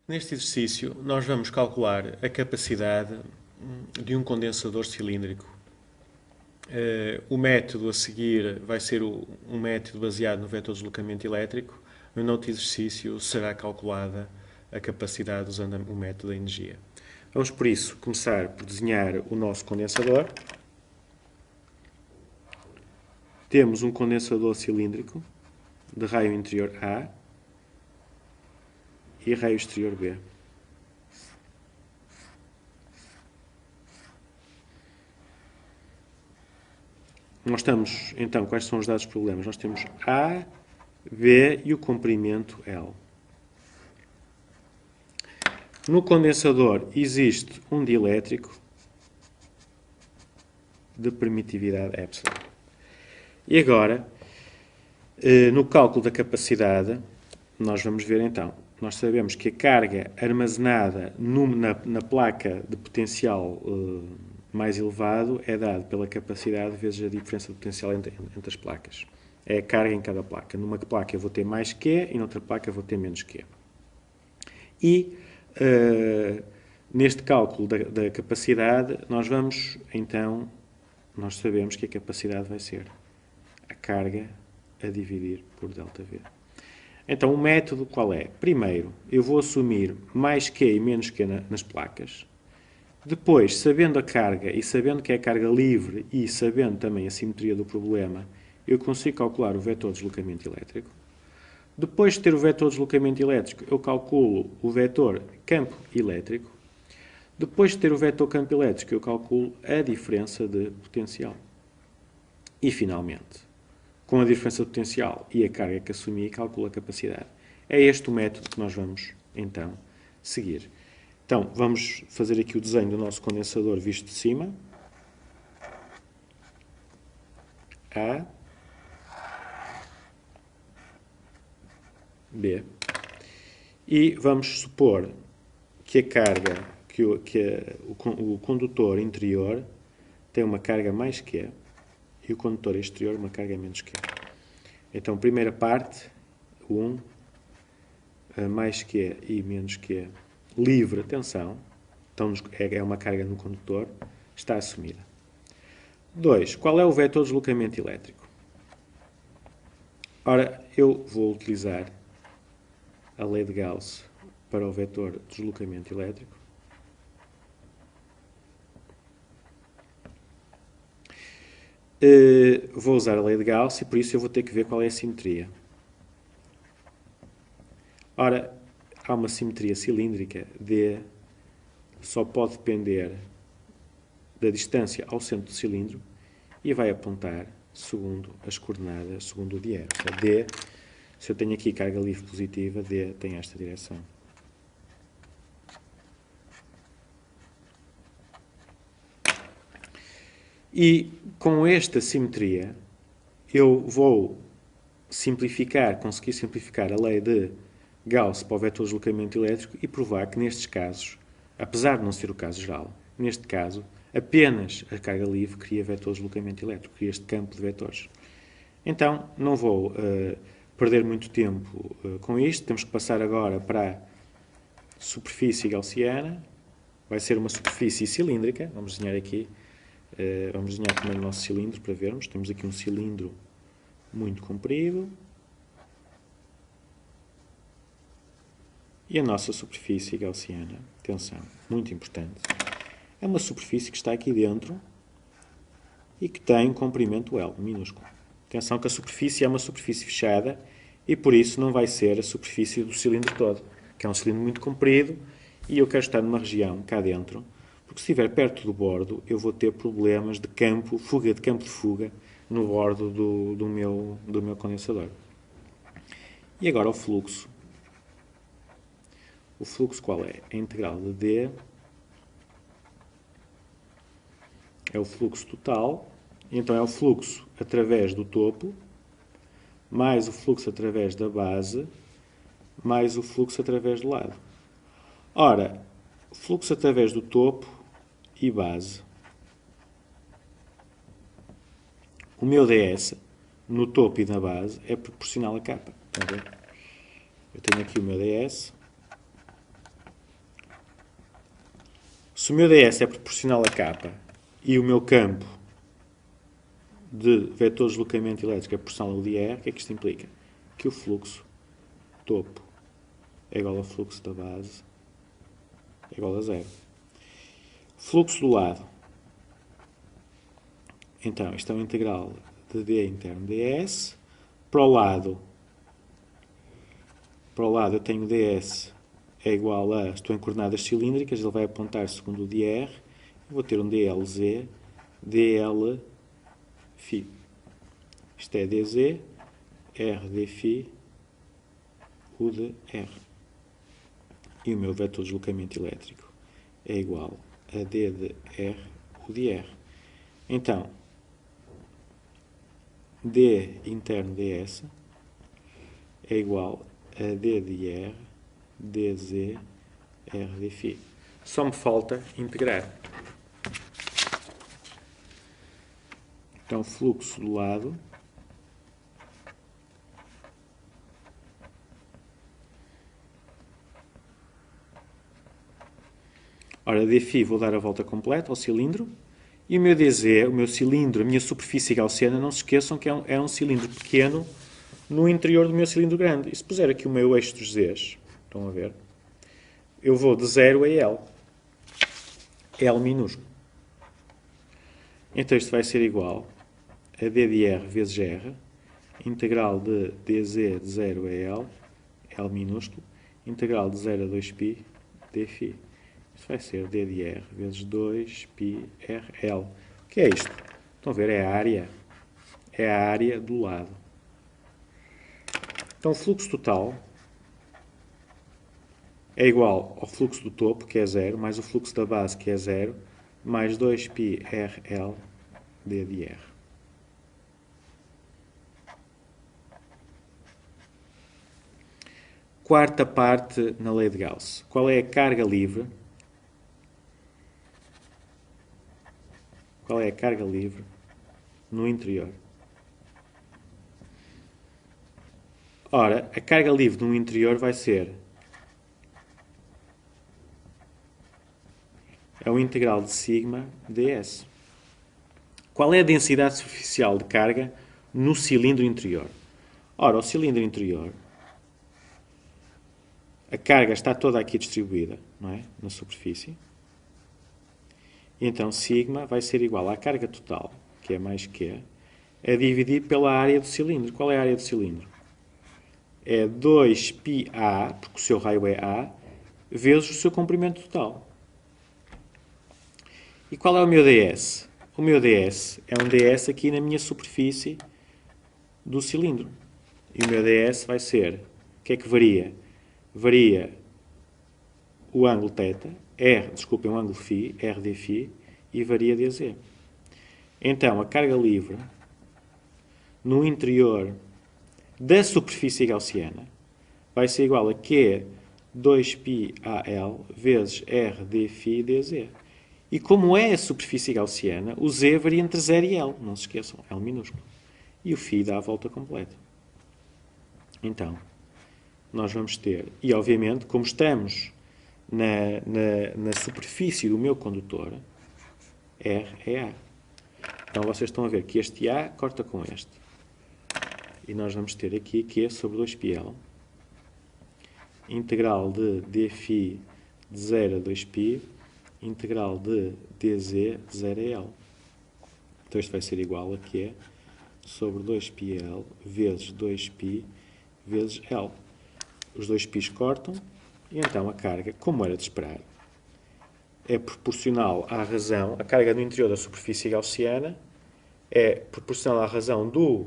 Neste exercício, nós vamos calcular a capacidade de um condensador cilíndrico. O método a seguir vai ser um método baseado no vetor de deslocamento elétrico. No outro exercício será calculada a capacidade usando o método da energia. Vamos, por isso, começar por desenhar o nosso condensador. Temos um condensador cilíndrico de raio interior A e raio exterior B. Nós temos, então, quais são os dados problemas? Nós temos A, B e o comprimento L. No condensador existe um dielétrico de permitividade epsilon. E agora, no cálculo da capacidade, nós vamos ver então. Nós sabemos que a carga armazenada na placa de potencial mais elevado é dada pela capacidade vezes a diferença de potencial entre as placas. É a carga em cada placa. Numa placa eu vou ter mais Q e noutra placa eu vou ter menos Q. E neste cálculo da capacidade, nós vamos, então, nós sabemos que a capacidade vai ser a carga a dividir por ΔV. Então, o método qual é? Primeiro, eu vou assumir mais Q e menos Q nas placas. Depois, sabendo a carga e sabendo que é carga livre e sabendo também a simetria do problema, eu consigo calcular o vetor de deslocamento elétrico. Depois de ter o vetor de deslocamento elétrico, eu calculo o vetor campo elétrico. Depois de ter o vetor campo elétrico, eu calculo a diferença de potencial. E, finalmente, com a diferença de potencial e a carga que assumi, calculo a capacidade. É este o método que nós vamos, então, seguir. Então, vamos fazer aqui o desenho do nosso condensador visto de cima. A, B. E vamos supor que a carga, o condutor interior tem uma carga mais Q e o condutor exterior uma carga menos Q. Então, primeira parte, 1, mais Q e menos Q, livre tensão, então é uma carga no condutor, está assumida. 2. Qual é o vetor de deslocamento elétrico? Ora, eu vou utilizar a lei de Gauss para o vetor de deslocamento elétrico. Vou usar a lei de Gauss e por isso eu vou ter que ver qual é a simetria. Ora, há uma simetria cilíndrica D, só pode depender da distância ao centro do cilindro e vai apontar segundo as coordenadas, segundo o diero. D, se eu tenho aqui carga livre positiva, D tem esta direção. E com esta simetria, eu vou conseguir simplificar a lei de Gauss para o vetor de deslocamento elétrico e provar que nestes casos, apesar de não ser o caso geral, neste caso, apenas a carga livre cria vetor de deslocamento elétrico, cria este campo de vetores. Então, não vou perder muito tempo com isto, temos que passar agora para a superfície gaussiana, vai ser uma superfície cilíndrica, vamos desenhar aqui. Vamos desenhar também o nosso cilindro para vermos. Temos aqui um cilindro muito comprido. E a nossa superfície gaussiana, atenção, muito importante, é uma superfície que está aqui dentro e que tem um comprimento L, minúsculo. Atenção que a superfície é uma superfície fechada e por isso não vai ser a superfície do cilindro todo, que é um cilindro muito comprido e eu quero estar numa região cá dentro, porque se estiver perto do bordo, eu vou ter problemas de campo de fuga, no bordo do meu condensador. E agora o fluxo. O fluxo qual é? A integral de D é o fluxo total, então é o fluxo através do topo, mais o fluxo através da base, mais o fluxo através do lado. Ora, fluxo através do topo e base. O meu ds no topo e na base é proporcional a capa. Eu tenho aqui o meu ds Se o meu ds é proporcional a k e o meu campo de vetor de deslocamento elétrico é proporcional ao dr, o que é que isto implica? Que o fluxo topo é igual ao fluxo da base é igual a zero. Fluxo do lado. Então, isto é uma integral de d interno ds. Para o lado eu tenho ds é igual a, estou em coordenadas cilíndricas, ele vai apontar segundo o dr. Eu vou ter um dlz, dl φ. Isto é dz, r d φ, u de r. E o meu vetor de deslocamento elétrico é igual a d de r, u de r. Então, d interno ds é igual a d de r, dz, r de φ. Só me falta integrar. Então, fluxo do lado ora, dφ vou dar a volta completa ao cilindro. E o meu dz, o meu cilindro, a minha superfície gaussiana, não se esqueçam que é um cilindro pequeno no interior do meu cilindro grande. E se puser aqui o meu eixo dos z's, estão a ver? Eu vou de 0 a L. L minúsculo. Então isto vai ser igual a d de r vezes r, integral de dz de 0 a L, L minúsculo, integral de 0 a 2π dφ. Isto vai ser d de r vezes 2π rl. O que é isto? Estão a ver? É a área. É a área do lado. Então o fluxo total é igual ao fluxo do topo, que é 0, mais o fluxo da base, que é 0, mais 2π rl d de r. Quarta parte na lei de Gauss. Qual é a carga livre? Qual é a carga livre no interior? Ora, a carga livre no interior vai ser o integral de sigma ds. Qual é a densidade superficial de carga no cilindro interior? Ora, o cilindro interior, a carga está toda aqui distribuída, não é? Na superfície. E então, sigma vai ser igual à carga total, que é mais Q, a dividir pela área do cilindro. Qual é a área do cilindro? É 2πA, porque o seu raio é A, vezes o seu comprimento total. E qual é o meu ds? O meu ds é um ds aqui na minha superfície do cilindro. E o meu ds vai ser, o que é que varia? Varia o ângulo θ, o ângulo φ, r de φ, e varia dz. Então, a carga livre no interior da superfície gaussiana vai ser igual a Q 2πAl vezes r d φ dz. E como é a superfície gaussiana, o z varia entre 0 e L. Não se esqueçam, L minúsculo. E o φ dá a volta completa. Então, nós vamos ter, e obviamente, como estamos na superfície do meu condutor, R é A. Então vocês estão a ver que este A corta com este. E nós vamos ter aqui Q sobre 2πL, integral de dφ de 0 a 2π, integral de dz de 0 a L. Então isto vai ser igual a Q sobre 2πL vezes 2π vezes L. Os dois π's cortam e então a carga, como era de esperar, é proporcional à razão, a carga no interior da superfície gaussiana é proporcional à razão do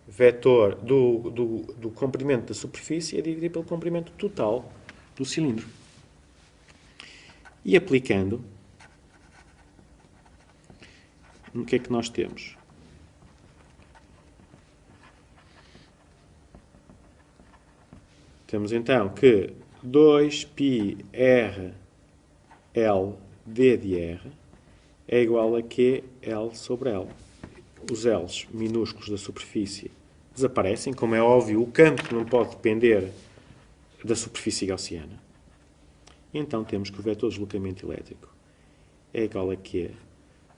vetor, do comprimento da superfície a dividir pelo comprimento total do cilindro. E aplicando, o que é que nós temos? Temos então que 2πr L d de r é igual a Q L sobre L. Os L's minúsculos da superfície desaparecem. Como é óbvio, o campo não pode depender da superfície gaussiana. E então temos que o vetor de deslocamento elétrico é igual a Q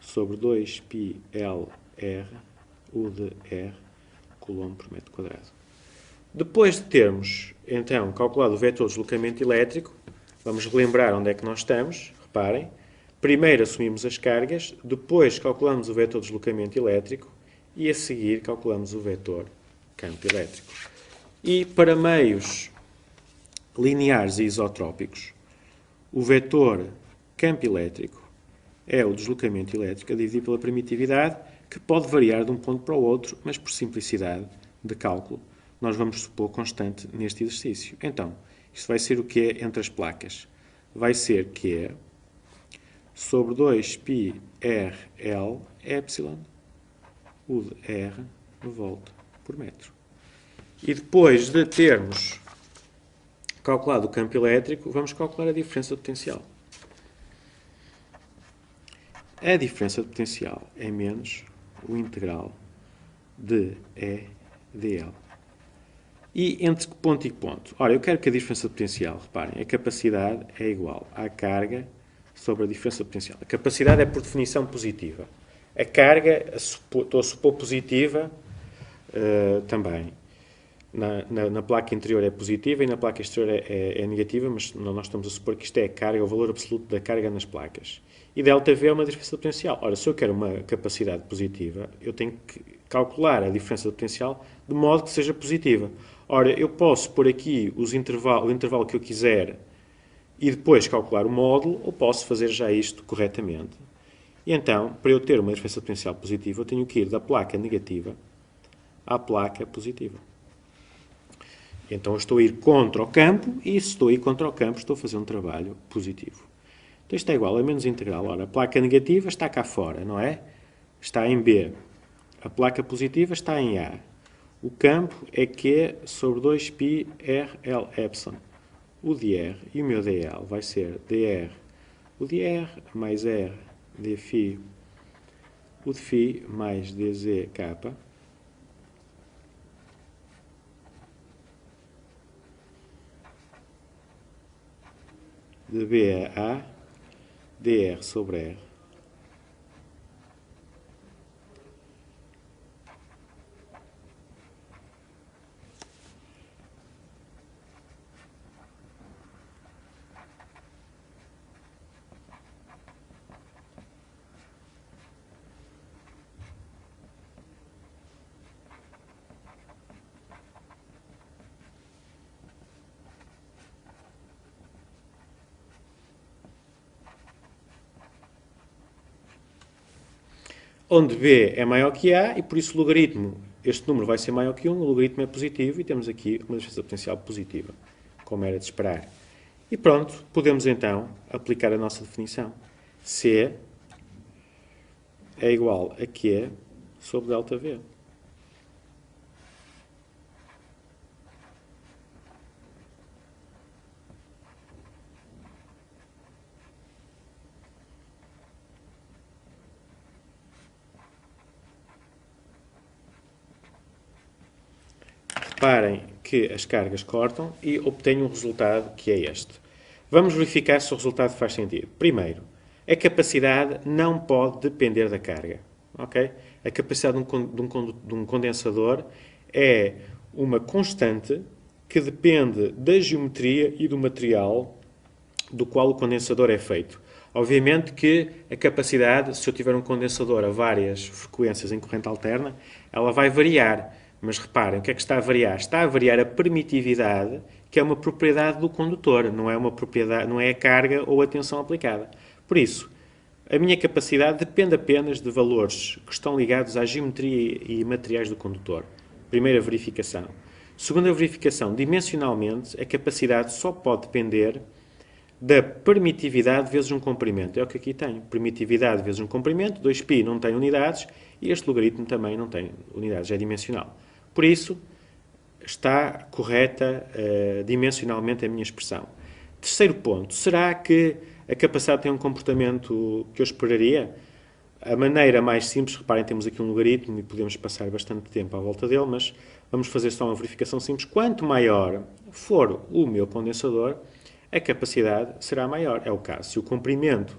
sobre 2πLr U de R coulomb por metro quadrado. Depois de termos, então, calculado o vetor de deslocamento elétrico, vamos relembrar onde é que nós estamos. Reparem, primeiro assumimos as cargas, depois calculamos o vetor de deslocamento elétrico e a seguir calculamos o vetor campo elétrico. E para meios lineares e isotrópicos, o vetor campo elétrico é o deslocamento elétrico a dividir pela permitividade, que pode variar de um ponto para o outro, mas por simplicidade de cálculo, nós vamos supor constante neste exercício. Então, isto vai ser o Q entre as placas. Vai ser Q sobre 2πrl epsilon U de R volt por metro. E depois de termos calculado o campo elétrico, vamos calcular a diferença de potencial. A diferença de potencial é menos o integral de E dl. E entre ponto e ponto? Ora, eu quero que a diferença de potencial, reparem, a capacidade é igual à carga sobre a diferença de potencial. A capacidade é por definição positiva. A carga, estou a supor positiva também. Na placa interior é positiva e na placa exterior é negativa, mas nós estamos a supor que isto é a carga, o valor absoluto da carga nas placas. E ΔV é uma diferença de potencial. Ora, se eu quero uma capacidade positiva, eu tenho que calcular a diferença de potencial de modo que seja positiva. Ora, eu posso pôr aqui o intervalo que eu quiser e depois calcular o módulo, ou posso fazer já isto corretamente. E então, para eu ter uma diferença de potencial positiva, eu tenho que ir da placa negativa à placa positiva. Então, eu estou a ir contra o campo, e se estou a ir contra o campo, estou a fazer um trabalho positivo. Então, isto é igual a menos integral. Ora, a placa negativa está cá fora, não é? Está em B. A placa positiva está em A. O campo é Q sobre 2πrl epsilon. O dr e o meu dl vai ser dr o dr mais r dφ o dφ mais dzk de B a A, dr sobre R. Onde B é maior que A e por isso o logaritmo, este número vai ser maior que 1, o logaritmo é positivo e temos aqui uma diferença potencial positiva, como era de esperar. E pronto, podemos então aplicar a nossa definição. C é igual a Q sobre ΔV. Reparem que as cargas cortam e obtenho um resultado que é este. Vamos verificar se o resultado faz sentido. Primeiro, a capacidade não pode depender da carga. Okay? A capacidade de um condensador é uma constante que depende da geometria e do material do qual o condensador é feito. Obviamente que a capacidade, se eu tiver um condensador a várias frequências em corrente alterna, ela vai variar. Mas reparem, o que é que está a variar? Está a variar a permitividade, que é uma propriedade do condutor, não é uma propriedade, não é a carga ou a tensão aplicada. Por isso, a minha capacidade depende apenas de valores que estão ligados à geometria e materiais do condutor. Primeira verificação. Segunda verificação, dimensionalmente, a capacidade só pode depender da permitividade vezes um comprimento. É o que aqui tenho. Permitividade vezes um comprimento, 2π não tem unidades, e este logaritmo também não tem unidades, é dimensional. Por isso, está correta dimensionalmente a minha expressão. Terceiro ponto, será que a capacidade tem um comportamento que eu esperaria? A maneira mais simples, reparem, temos aqui um logaritmo e podemos passar bastante tempo à volta dele, mas vamos fazer só uma verificação simples. Quanto maior for o meu condensador, a capacidade será maior. É o caso. Se o comprimento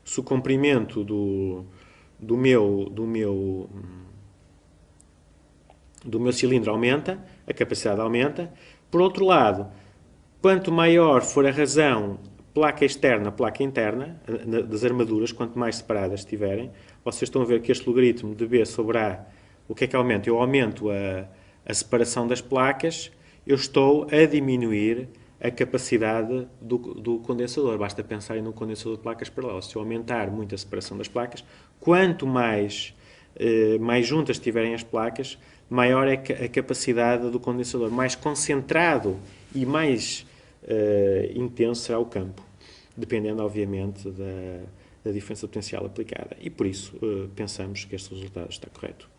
se o comprimento do meu cilindro aumenta, a capacidade aumenta. Por outro lado, quanto maior for a razão placa externa, placa interna, das armaduras, quanto mais separadas estiverem, vocês estão a ver que este logaritmo de B sobre A, o que é que aumenta? Eu aumento a separação das placas, eu estou a diminuir a capacidade do condensador. Basta pensar em um condensador de placas paralelas. Se eu aumentar muito a separação das placas, quanto mais juntas estiverem as placas, maior é a capacidade do condensador. Mais concentrado e mais intenso será o campo, dependendo, obviamente, da diferença potencial aplicada. E por isso pensamos que este resultado está correto.